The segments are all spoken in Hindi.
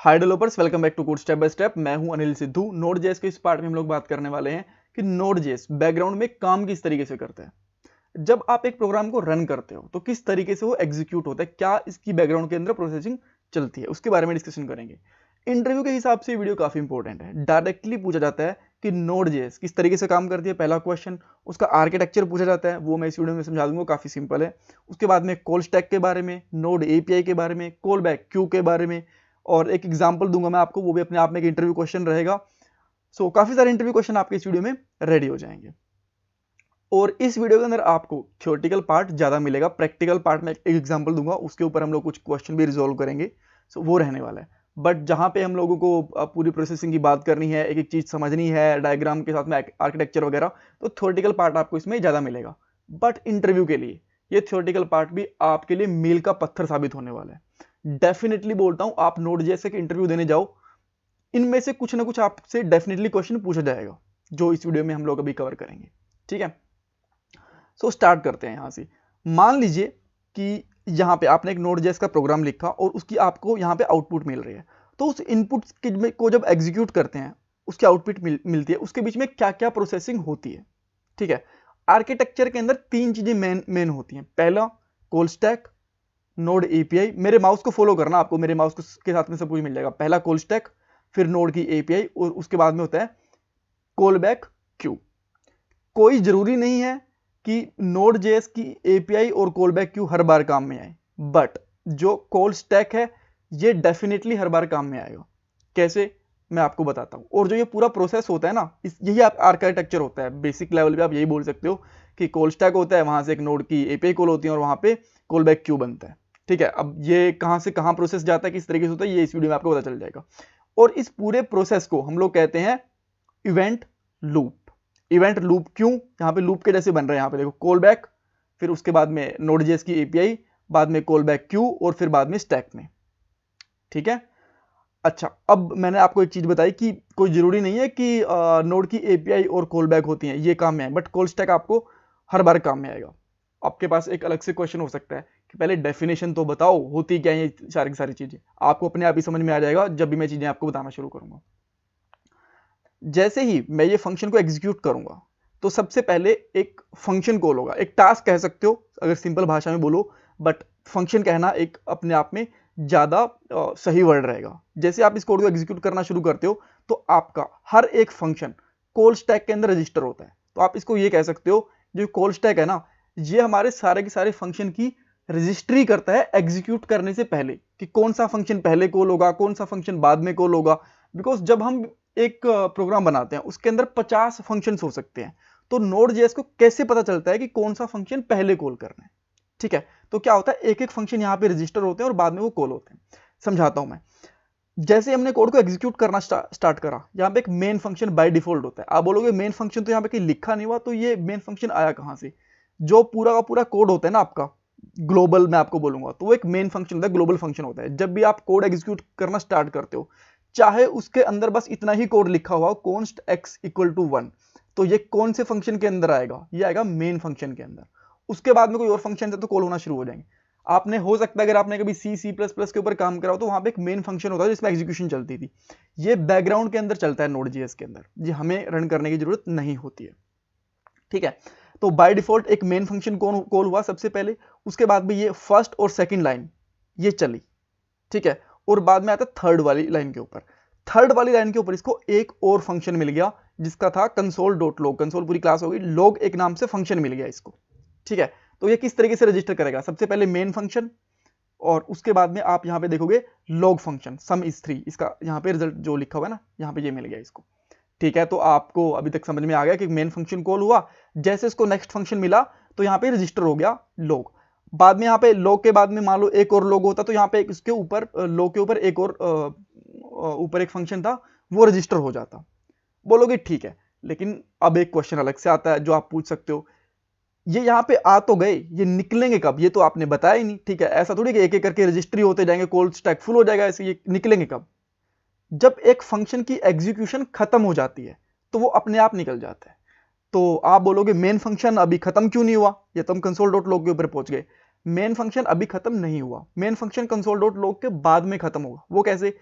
Hi developers, welcome back to code step by step. मैं हूं अनिल सिद्धू। नोड जेएस के इस पार्ट में हम लोग बात करने वाले हैं कि नोड जेएस बैकग्राउंड में काम किस तरीके से करता है। जब आप एक प्रोग्राम को रन करते हो तो किस तरीके से वो एग्जीक्यूट होता है, क्या इसकी बैकग्राउंड के अंदर प्रोसेसिंग चलती है, उसके बारे में डिस्कशन करेंगे। इंटरव्यू के हिसाब से वीडियो काफी इंपॉर्टेंट है। डायरेक्टली पूछा जाता है कि नोड जेएस किस तरीके से काम करती है, पहला क्वेश्चन। उसका आर्किटेक्चर पूछा जाता है, वो मैं इस वीडियो में समझा दूंगा, काफी सिंपल है। उसके बाद में कॉल स्टैक के बारे में, नोड एपीआई के बारे में, कॉल बैक क्यू के बारे में, और एक एग्जांपल दूंगा मैं आपको, वो भी अपने आप में एक इंटरव्यू क्वेश्चन रहेगा। सो काफी सारे इंटरव्यू क्वेश्चन आपके इस वीडियो में रेडी हो जाएंगे। और इस वीडियो के अंदर आपको थ्योरेटिकल पार्ट ज्यादा मिलेगा, प्रैक्टिकल पार्ट में एक एग्जांपल दूंगा, उसके ऊपर हम लोग कुछ क्वेश्चन भी रिजोल्व करेंगे। सो वो रहने वाला है। बट जहां पे हम लोगों को पूरी प्रोसेसिंग की बात करनी है, एक एक चीज समझनी है डायग्राम के साथ में, आर्किटेक्चर वगैरह, तो थ्योरेटिकल पार्ट आपको इसमें ज्यादा मिलेगा। बट इंटरव्यू के लिए ये थ्योरेटिकल पार्ट भी आपके लिए मील का पत्थर साबित होने वाला है। डेफिनेटली बोलता हूं, आप नोड जैसे कि इंटरव्यू देने जाओ, इनमें से कुछ ना कुछ आपसे डेफिनेटली क्वेश्चन पूछा जाएगा, जो इस वीडियो में हम लोग अभी कवर करेंगे। ठीक है, सो स्टार्ट करते हैं यहां से। मान लीजिए कि यहां पे आपने एक नोड जेएस का प्रोग्राम लिखा और उसकी आपको यहां पे आउटपुट मिल रही है। तो उस इनपुट को जब एग्जीक्यूट करते हैं, उसकी आउटपुट मिलती है, उसके बीच में क्या क्या प्रोसेसिंग होती है। ठीक है, आर्किटेक्चर के अंदर तीन चीजें मेन होती हैं। पहला कॉल स्टैक, नोड एपीआई। मेरे माउस को फॉलो करना, आपको मेरे माउस के साथ में सब कुछ मिल जाएगा। पहला कॉल स्टैक, फिर नोड की एपीआई, और उसके बाद में होता है कॉल बैक क्यू। कोई जरूरी नहीं है कि नोड जेएस की एपीआई और कॉल बैक क्यू हर बार काम में आए, बट जो कॉल स्टैक है ये डेफिनेटली हर बार काम में आएगा। कैसे, मैं आपको बताता हूं। और जो ये पूरा प्रोसेस होता है ना, यही आर्किटेक्चर होता है। बेसिक लेवल पे आप यही बोल सकते हो कि कॉल स्टैक होता है, वहां से एक नोड की एपीआई कॉल होती है और वहां पे कॉल बैक क्यू बनता है। ठीक है, अब ये कहां से कहां प्रोसेस जाता है, किस तरीके से होता है, ये इस वीडियो में आपको पता चल जाएगा। और इस पूरे प्रोसेस को हम लोग कहते हैं इवेंट लूप। इवेंट लूप क्यों, यहां पे लूप के जैसे बन रहे हैं। यहां पे देखो, कॉल बैक, फिर उसके बाद में नोड जेएस की एपीआई, बाद में कॉल बैक क्यू, और फिर बाद में स्टैक में। ठीक है, अच्छा, अब मैंने आपको एक चीज बताई कि कोई जरूरी नहीं है कि नोड की एपीआई और कॉल बैक होती हैं ये काम में आए, बट कॉल स्टैक आपको हर बार काम में आएगा। आपके पास एक अलग से क्वेश्चन हो सकता है कि पहले डेफिनेशन तो बताओ, होती क्या है ये सारी की सारी चीजें। आपको अपने आप ही समझ में आ जाएगा जब भी मैं चीजें आपको बताना शुरू करूंगा। जैसे ही मैं ये फंक्शन को एग्जीक्यूट करूंगा तो सबसे पहले एक फंक्शन कॉल होगा, एक टास्क कह सकते हो अगर सिंपल भाषा में बोलो, बट फंक्शन कहना एक अपने आप में ज्यादा सही वर्ड रहेगा। जैसे आप इस कोड को एग्जीक्यूट करना शुरू करते हो तो आपका हर एक फंक्शन कॉल स्टैक के अंदर रजिस्टर होता है। तो आप इसको ये कह सकते हो, जो कॉल स्टैक है ना, ये हमारे सारे के सारे फंक्शन की रजिस्ट्री करता है एग्जीक्यूट करने से पहले, कि कौन सा फंक्शन पहले कॉल होगा, कौन सा फंक्शन बाद में कॉल होगा। बिकॉज जब हम एक प्रोग्राम बनाते हैं उसके अंदर 50 फंक्शंस हो सकते हैं, तो नोड जेएस को कैसे पता चलता है कि कौन सा फंक्शन पहले कॉल करना है। ठीक है, तो क्या होता है, एक एक फंक्शन यहां पे रजिस्टर होते हैं और बाद में वो कॉल होते हैं। समझाता हूं मैं। जैसे हमने कोड को एग्जीक्यूट करना स्टार्ट करा, यहां पे एक मेन फंक्शन बाय डिफॉल्ट होता है। आप बोलोगे मेन फंक्शन तो यहां पे कहीं लिखा नहीं हुआ, तो ये मेन फंक्शन आया कहां से। जो पूरा का पूरा कोड होता है ना आपका, ग्लोबल मैं आपको बोलूंगा, तो वो एक मेन फंक्शन होता है, ग्लोबल फंक्शन होता है। जब भी आप कोड एग्जीक्यूट करना स्टार्ट करते हो, चाहे उसके अंदर बस इतना ही कोड लिखा हुआ, कॉन्स्ट एक्स इक्वल टू 1, तो ये कौन से फंक्शन के अंदर आएगा, ये आएगा मेन फंक्शन के अंदर। उसके बाद में कोई और फंक्शन है तो कॉल होना शुरू हो जाएंगे। आपने, हो सकता है अगर आपने कभी सी प्लस प्लस के ऊपर काम करा हो, तो वहां पे एक मेन फंक्शन होता है जिसमें एग्जीक्यूशन चलती थी। ये बैकग्राउंड के अंदर चलता है नोड जेएस के अंदर, ये हमें रन करने की जरूरत नहीं होती है। ठीक है, तो बाय डिफॉल्ट एक मेन फंक्शन कॉल हुआ सबसे पहले, उसके बाद में ये फर्स्ट और सेकंड लाइन ये चली। ठीक है, और बाद में आता थर्ड वाली लाइन के ऊपर। थर्ड वाली लाइन के ऊपर इसको एक और फंक्शन मिल गया जिसका था कंसोल डॉट लॉग। कंसोल पूरी क्लास होगी, लॉग एक नाम से फंक्शन मिल गया इसको। ठीक है, तो ये किस तरीके से रजिस्टर करेगा, सबसे पहले मेन फंक्शन, और उसके बाद में आप यहां पे देखोगे लॉग फंक्शन सम इज 3, इसका यहां पे रिजल्ट जो लिखा हुआ है ना, यहां पे ये मिल गया इसको। ठीक है, तो आपको अभी तक समझ में आ गया कि मेन फंक्शन कॉल हुआ, जैसे इसको नेक्स्ट फंक्शन मिला तो यहाँ पे रजिस्टर हो गया लॉग। बाद में यहाँ पे लॉग के बाद में मान लो एक और लॉग होता, तो यहाँ पे इसके ऊपर लॉग के ऊपर एक और ऊपर एक फंक्शन था, वो रजिस्टर हो जाता। बोलोगे ठीक है, लेकिन अब एक क्वेश्चन अलग से आता है जो आप पूछ सकते हो, ये यहाँ पे आ तो गए, ये निकलेंगे कब, ये तो आपने बताया ही नहीं। ठीक है, ऐसा थोड़ी कि एक एक करके रजिस्ट्री होते जाएंगे, कॉल स्टैक फुल हो जाएगा, ऐसे ये निकलेंगे कब। जब एक फंक्शन की एग्जीक्यूशन खत्म हो जाती है तो वो अपने आप निकल जाता है। तो आप बोलोगे मेन फंक्शन अभी खत्म क्यों नहीं हुआ, ये तो हम कंसोल डॉट लॉग के ऊपर पहुंच गए। मेन फंक्शन अभी खत्म नहीं हुआ, main function console dot log के बाद में खत्म होगा। वो कैसे,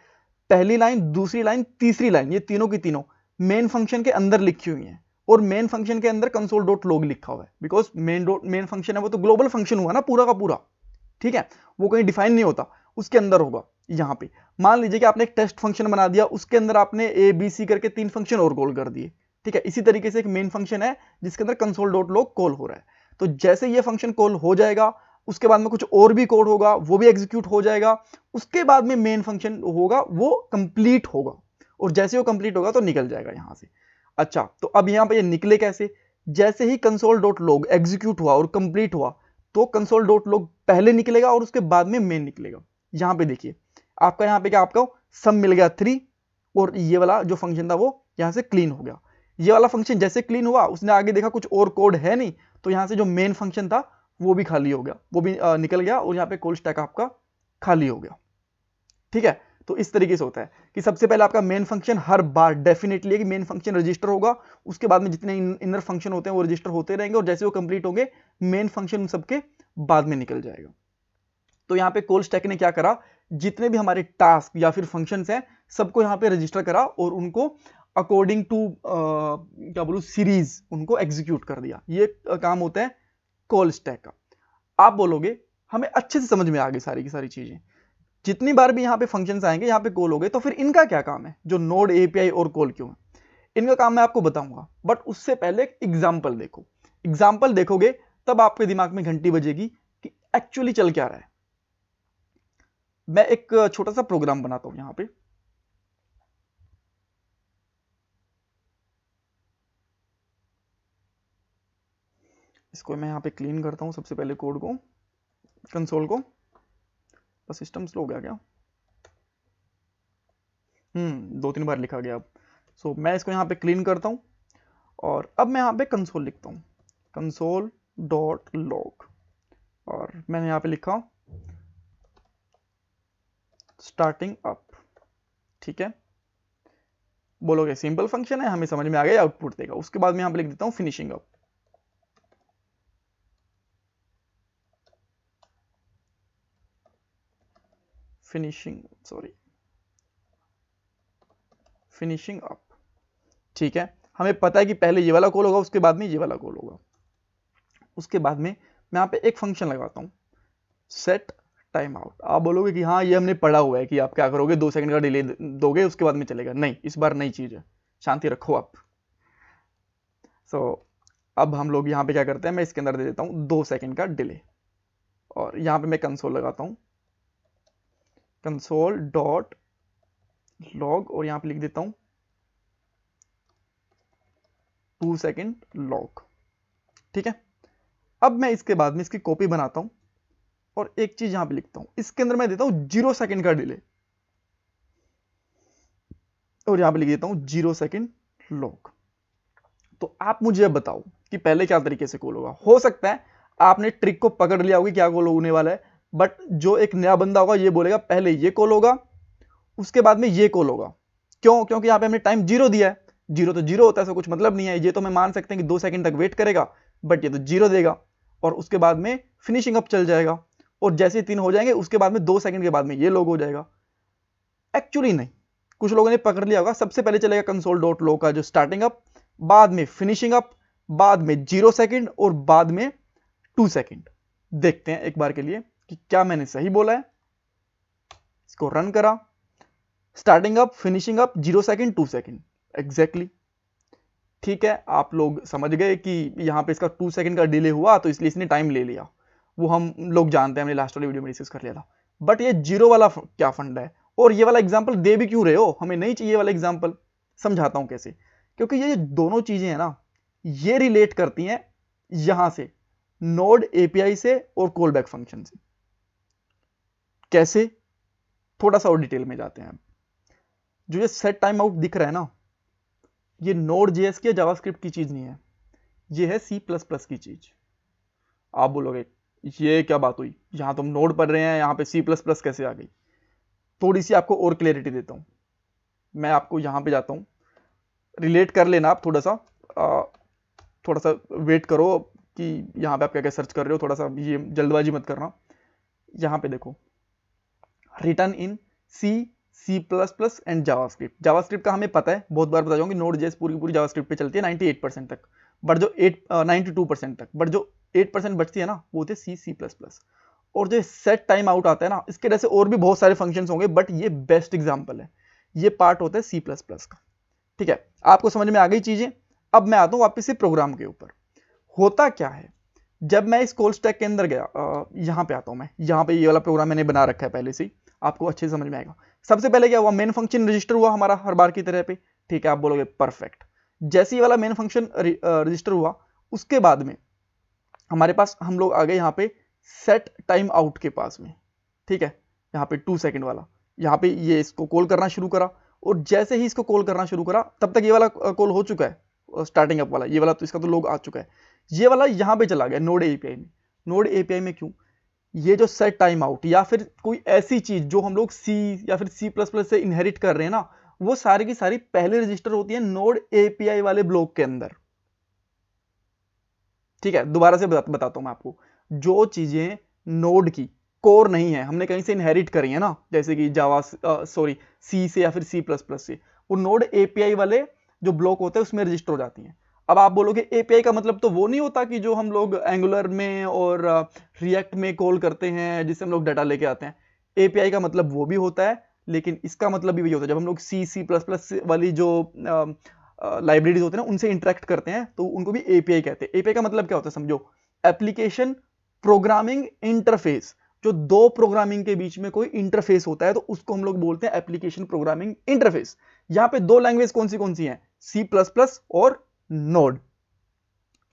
पहली लाइन, दूसरी लाइन, तीसरी लाइन, ये तीनों की तीनों मेन फंक्शन के अंदर लिखी हुई हैं और मेन फंक्शन के अंदर कंसोल डॉट लॉग लिखा हुआ है, बिकॉज मेन फंक्शन है वो तो ग्लोबल फंक्शन हुआ ना पूरा का पूरा, ठीक है, वो कहीं डिफाइन नहीं होता, उसके अंदर होगा। यहां पे मान लीजिए कि आपने एक टेस्ट फंक्शन बना दिया, उसके अंदर आपने ए बी सी करके 3 फंक्शन और कॉल कर दिए, ठीक है। इसी तरीके से एक मेन फंक्शन है जिसके अंदर कंसोल डॉट लॉग कॉल हो रहा है, तो जैसे ये फंक्शन कॉल हो जाएगा उसके बाद में कुछ और भी कोड होगा, वो भी एग्जीक्यूट हो जाएगा, उसके बाद में मेन फंक्शन होगा वो कंप्लीट होगा, और जैसे वो कंप्लीट होगा तो निकल जाएगा यहां से। अच्छा, तो अब यहां पे ये निकले कैसे? जैसे ही कंसोल डॉट लॉग एग्जीक्यूट हुआ और कंप्लीट हुआ तो कंसोल डॉट लॉग पहले निकलेगा और उसके बाद में मेन निकलेगा। यहां पे देखिए आपका यहां पे क्या, आपका सम मिल गया 3, और ये वाला जो फंक्शन था वो यहां से क्लीन हो गया। ये वाला फंक्शन जैसे क्लीन हुआ उसने आगे देखा कुछ और कोड है नहीं, तो यहां से जो मेन फंक्शन था वो भी खाली हो गया, वो भी निकल गया, और यहाँ पे कॉल स्टैक आपका खाली हो गया, ठीक है। तो इस तरीके से होता है कि सबसे पहले आपका मेन फंक्शन हर बार डेफिनेटली है कि मेन फंक्शन रजिस्टर होगा, उसके बाद में जितने इनर फंक्शन होते हैं वो रजिस्टर होते रहेंगे, और जैसे वो कंप्लीट होंगे मेन फंक्शन उन सबके बाद में निकल जाएगा। तो यहाँ पे कॉल स्टैक ने क्या करा, जितने भी हमारे टास्क या फिर फंक्शंस हैं सबको यहाँ पे रजिस्टर करा और उनको अकॉर्डिंग टू क्या बोलूं सीरीज उनको एग्जीक्यूट कर दिया। ये काम होता है कॉल स्टैक का। आप बोलोगे हमें अच्छे से समझ में आ गई सारी की सारी चीजें, जितनी बार भी यहाँ पे फंक्शंस आएंगे यहाँ पे कॉल हो गए, तो फिर इनका क्या काम है, जो नोड एपीआई और कॉल क्यों है, इनका काम मैं आपको बताऊंगा। बट उससे पहले एक एग्जाम्पल देखो, एग्जाम्पल देखोगे तब आपके दिमाग में घंटी बजेगी कि एक्चुअली चल क्या रहा है। मैं एक छोटा सा प्रोग्राम बनाता हूं यहां पे, इसको मैं यहां पे क्लीन करता हूं सबसे पहले कोड को, कंसोल को। बस सिस्टम स्लो हो गया क्या? 2-3 बार लिखा गया अब। सो मैं इसको यहां पे क्लीन करता हूं और अब मैं यहां पे कंसोल लिखता हूं, कंसोल डॉट लॉग, और मैंने यहां पे लिखा स्टार्टिंग अप, ठीक है। बोलोगे सिंपल फंक्शन है, हमें समझ में आ गया, आउटपुट देगा। उसके बाद मैं यहां पे लिख देता हूं फिनिशिंग अप, फिनिशिंग अप, ठीक है। हमें पता है कि पहले ये वाला कॉल होगा उसके बाद में ये वाला कॉल होगा। उसके बाद में मैं यहाँ पे एक फंक्शन लगाता हूँ सेट टाइम आउट। आप बोलोगे कि हाँ ये हमने पढ़ा हुआ है कि आप क्या करोगे, 2 सेकंड का डिले दोगे उसके बाद में चलेगा, नहीं, इस बार नई चीज है, शांति रखो आप। सो अब हम लोग यहाँ पे क्या करते हैं, मैं इसके अंदर दे देता हूँ 2 सेकंड का डिले, और यहाँ पे मैं कंसोल लगाता हूँ कंसोल डॉट लॉग, और यहाँ पे लिख देता हूँ 2 सेकंड लॉग, ठीक है। अब मैं इसके बाद में इसकी कॉपी बनाता हूं और एक चीज यहां पे लिखता हूं, इसके अंदर मैं देता हूं 0 सेकंड का डिले, और यहां पे लिख देता हूं 0 सेकंड लॉग। तो आप मुझे अब बताओ कि पहले क्या तरीके से कॉल होगा। हो सकता है आपने ट्रिक को पकड़ लिया होगी क्या कॉल होने वाला है, बट जो एक नया बंदा होगा ये बोलेगा पहले ये कॉल होगा उसके बाद में ये कॉल होगा। क्यों? क्योंकि यहां पे हमने टाइम 0 दिया है, 0 तो 0 होता है, ऐसा कुछ मतलब नहीं है। ये तो मैं मान सकते हैं कि 2 सेकंड तक वेट करेगा, बट ये तो 0 देगा, और उसके बाद में फिनिशिंग अप चल जाएगा, और जैसे 3 हो जाएंगे उसके बाद में 2 सेकंड के बाद में ये लॉग हो जाएगा। एक्चुअली नहीं, कुछ लोगों ने पकड़ लिया होगा, सबसे पहले चलेगा कंसोल डॉट लॉग का जो स्टार्टिंग अप, बाद में फिनिशिंग अप, बाद में 0 सेकंड, और बाद में 2 सेकंड। देखते हैं एक बार के लिए कि क्या मैंने सही बोला है। इसको रन करा, starting up, finishing up, 0 second, 2 second, exactly ठीक है। आप लोग समझ गए कि यहाँ पे इसका 2 सेकंड का डिले हुआ तो इसलिए इसने टाइम ले लिया, वो हम लोग जानते हैं, हमने लास्ट वाली वीडियो में डिस्कस कर लिया था। बट ये 0 वाला क्या फंडा है, और ये वाला एग्जाम्पल दे भी क्यों रहे हो, हमें नहीं चाहिए वाला एग्जाम्पल। समझाता हूं कैसे, क्योंकि ये दोनों चीजें हैं ना, ये रिलेट करती हैं यहां से नोड एपीआई से और कॉल बैक फंक्शन से। कैसे? थोड़ा सा और डिटेल में जाते हैं। जो ये सेट टाइम आउट दिख रहा है ना, ये नोड जेएस की जावास्क्रिप्ट की चीज नहीं है, ये है C++ की चीज। आप बोलोगे ये क्या बात हुई, यहां तो हम नोड पढ़ रहे हैं, यहां पे C++ कैसे आ गई? थोड़ी सी आपको और क्लैरिटी देता हूं, मैं आपको यहां पे जाता हूं, रिलेट कर लेना आप थोड़ा सा वेट करो कि यहां पे आप क्या क्या सर्च कर रहे हो, थोड़ा सा ये जल्दबाजी मत करना। यहां पे देखो, return in C plus plus and JavaScript. JavaScript का हमें पता है, बहुत बार बता जाऊंगी, नोड जेएस पूरी की पूरी जावास्क्रिप्ट पे चलती है 98% तक, बट जो 92% तक, बट जो 8% बचती है ना वो होती है सी सी प्लस प्लस। और जो सेट टाइम आउट आता है ना, इसके जैसे और भी बहुत सारे फंक्शंस होंगे, बट ये बेस्ट एग्जांपल है, ये पार्ट होता है सी प्लस प्लस का। ठीक है, आपको समझ में आ गई चीजें। अब मैं आता हूं वापस से प्रोग्राम के ऊपर। होता क्या है, जब मैं इस कॉल स्टैक के अंदर गया, यहां पे आता हूं मैं, यहां पे ये वाला प्रोग्राम मैंने बना रखा है पहले से ही, आपको अच्छे से समझ में आएगा। सबसे पहले क्या हुआ, मेन फंक्शन रजिस्टर हुआ हमारा हर बार की तरह पे। ठीक है, आप बोलोगे परफेक्ट। जैसे ही वाला मेन फंक्शन रजिस्टर हुआ, उसके बाद में हमारे पास हम लोग आ गए यहाँ पे सेट टाइम आउट के पास में। ठीक है, यहाँ पे 2 सेकंड वाला, यहाँ पे ये इसको कॉल करना शुरू करा, और जैसे ही इसको कॉल करना शुरू करा, तब तक ये वाला कॉल हो चुका है, स्टार्टिंग अप वाला, ये वाला तो इसका तो लोग आ चुका है। ये वाला यहाँ पे चला गया नोड एपीआई में। नोड एपीआई में क्यों, ये जो सेट टाइम आउट या फिर कोई ऐसी चीज जो हम लोग सी या फिर सी प्लस प्लस से इनहेरिट कर रहे हैं ना, वो सारी की सारी पहले रजिस्टर होती है नोड एपीआई वाले ब्लॉक के अंदर। ठीक है, दोबारा से बताता हूं मैं आपको। जो चीजें नोड की कोर नहीं है, हमने कहीं से इनहेरिट करी है ना, जैसे कि जावा सॉरी सी से या फिर सी प्लस प्लस से, वो नोड एपीआई वाले जो ब्लॉक होते हैं उसमें रजिस्टर हो जाती हैं। अब आप बोलोगे एपीआई का मतलब तो वो नहीं होता कि जो हम लोग एंगुलर में और रिएक्ट में कॉल करते हैं, जिससे हम लोग डाटा लेके आते हैं। एपीआई का मतलब वो भी होता है, लेकिन इसका मतलब भी वही होता है, जब हम लोग सी सी प्लस प्लस वाली जो लाइब्रेरीज होते हैं ना, उनसे इंटरेक्ट करते हैं, तो उनको भी एपीआई कहते हैं। एपीआई का मतलब क्या होता है समझो, एप्लीकेशन प्रोग्रामिंग इंटरफेस। जो दो प्रोग्रामिंग के बीच में कोई इंटरफेस होता है, तो उसको हम लोग बोलते हैं एप्लीकेशन प्रोग्रामिंग इंटरफेस। यहां पे दो लैंग्वेज कौन सी हैं, सी प्लस प्लस और नोड।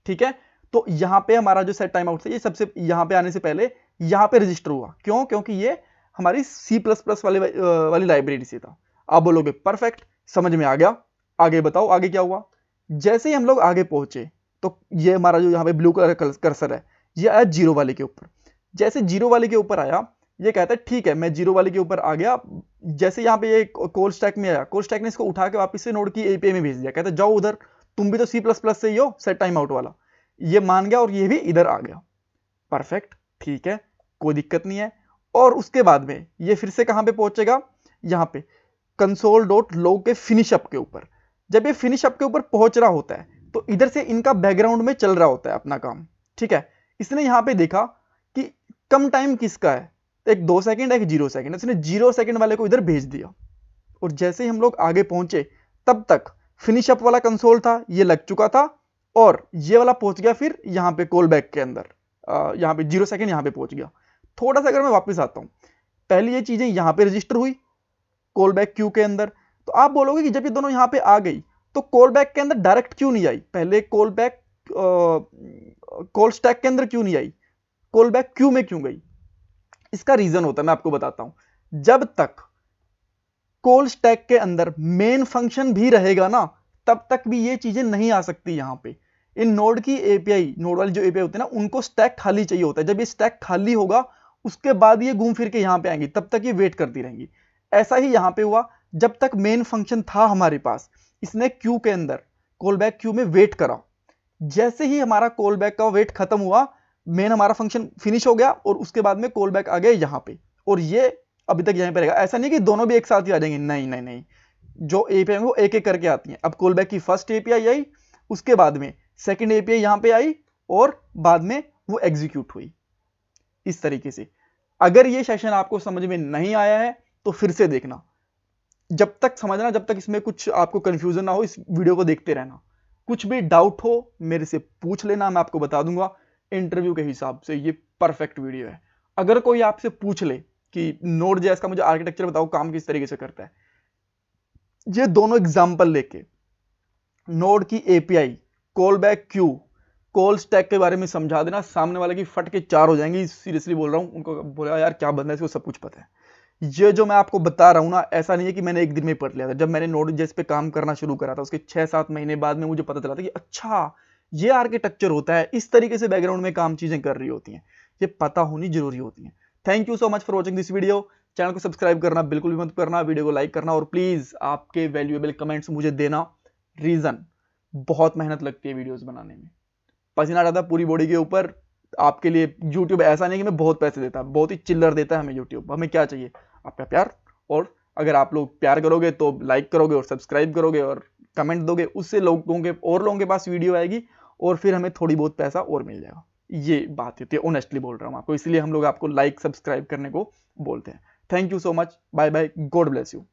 ठीक है, तो यहां पे हमारा जो सेट टाइम आउट था, ये सबसे यहां पे आने से पहले यहां पे रजिस्टर हुआ। क्यों, क्योंकि ये हमारी सी प्लस प्लस वाली लाइब्रेरी से था। आप बोलोगे परफेक्ट, समझ में आ गया, आगे बताओ आगे क्या हुआ। जैसे ही हम लोग आगे पहुंचे, तो ये हमारा जो यहाँ पे ब्लू कलर का कर्सर है, ये आया जीरो वाले के ऊपर। जैसे जीरो वाले के ऊपर आया, ये कहता है ठीक है मैं जीरो वाले के ऊपर आ गया। जैसे यहाँ पे ये कॉल स्टैक में आया, कॉल स्टैक ने इसको उठा के वापस से नोड की एपीआई में भेज दिया, कहता है जाओ उधर, तुम भी तो सी प्लस प्लस से ही हो, सेट टाइम आउट वाला। ये मान गया और ये भी इधर आ गया। परफेक्ट, ठीक है, कोई दिक्कत नहीं है। और उसके बाद में ये फिर से कहां पे पहुंचेगा, यहां पे कंसोल डॉट लॉग के फिनिश अप के ऊपर। जब ये फिनिश अप के ऊपर पहुंच रहा होता है, तो इधर से इनका बैकग्राउंड में चल रहा होता है अपना काम। ठीक है, इसने यहां पे देखा कि कम टाइम किसका है, एक 2 सेकंड एक 0 सेकंड, इसने 0 सेकंड वाले को इधर भेज दिया। और जैसे ही हम लोग आगे पहुंचे, तब तक फिनिश अप वाला कंसोल था, ये लग चुका था, और ये वाला पहुंच गया फिर यहां पे कॉल बैक के अंदर, यहां पे 0 सेकंड यहां पे पहुंच गया। थोड़ा सा अगर मैं वापस आता हूं, पहले ये चीजें यहां पे रजिस्टर हुई कॉल बैक क्यू के अंदर। तो आप बोलोगे कि जब ये दोनों यहां पे आ गई, तो कॉल बैक के अंदर डायरेक्ट क्यों नहीं आई, पहले कॉल बैक कॉल स्टैक के अंदर क्यों नहीं आई, कॉल बैक क्यू में क्यों गई। इसका रीजन होता है, मैं आपको बताता हूं। जब तक कॉल स्टैक के अंदर मेन फंक्शन भी रहेगा ना, तब तक भी ये चीजें नहीं आ सकती यहां पे। इन नोड की एपीआई, नोड वाली जो एपीआई होती है ना, उनको स्टैक खाली चाहिए होता है। जब ये स्टैक खाली होगा, उसके बाद ये घूम फिर के यहां पे आएंगी, तब तक ये वेट करती रहेंगी। ऐसा ही यहां पे हुआ, जब तक मेन फंक्शन था हमारे पास, इसने क्यू के अंदर कॉल बैक क्यू में वेट करा। जैसे ही हमारा कॉल बैक का वेट खत्म हुआ, मेन हमारा फंक्शन फिनिश हो गया, और उसके बाद में कॉल बैक आ गया यहां पे, और ये अभी तक यहीं पे रहेगा। ऐसा नहीं कि दोनों भी एक साथ ही आ जाएंगे, नहीं नहीं नहीं, जो एपीआई वो एक एक करके आती हैं। अब कॉल बैक की फर्स्ट एपीआई आई, उसके बाद में सेकंड एपीआई यहां पे आई, और बाद में वो एग्जीक्यूट हुई। इस तरीके से अगर ये सेशन आपको समझ में नहीं आया है, तो फिर से देखना, जब तक समझना, जब तक इसमें कुछ आपको कंफ्यूजन ना हो, इस वीडियो को देखते रहना। कुछ भी डाउट हो मेरे से पूछ लेना, मैं आपको बता दूंगा। इंटरव्यू के हिसाब से ये परफेक्ट वीडियो है। अगर कोई आपसे पूछ ले कि नोड जेएस का मुझे आर्किटेक्चर बताओ, काम किस तरीके से करता है, ये दोनों एग्जांपल लेके नोड की API, call back Q, call stack के बारे में समझा देना, सामने वाले की फट के चार हो जाएंगी। सीरियसली बोल रहा हूं, उनको बोला यार क्या बंदा है, इसको सब कुछ पता है। ये जो मैं आपको बता रहा हूं ना, ऐसा नहीं है कि मैंने एक दिन में पढ़ लिया था। जब मैंने नोड जेएस पे काम करना शुरू करा था, उसके 6-7 महीने बाद में मुझे पता चला था कि अच्छा ये आर्किटेक्चर होता है, इस तरीके से बैकग्राउंड में काम चीजें कर रही होती हैं, ये पता होनी जरूरी होती है। Thank you so much for watching this video. Channel को सब्सक्राइब करना बिल्कुल भी मत करना, वीडियो को लाइक करना, और प्लीज आपके वैल्यूएबल कमेंट्स मुझे देना। रीजन, बहुत मेहनत लगती है वीडियोस बनाने में, पसीना आता है पूरी बॉडी के ऊपर। आपके लिए यूट्यूब ऐसा नहीं कि मैं बहुत पैसे देता, बहुत ही चिल्लर देता है हमें यूट्यूब। हमें क्या चाहिए, आपका प्यार और अगर आप लोग प्यार करोगे तो लाइक करोगे और सब्सक्राइब करोगे और कमेंट दोगे, उससे लोगों के पास वीडियो आएगी और फिर हमें थोड़ी बहुत पैसा और मिल जाएगा। ये बात होती है, ऑनेस्टली बोल रहा हूँ आपको, इसलिए हम लोग आपको लाइक सब्सक्राइब करने को बोलते हैं। Thank you so much, bye bye, God bless you.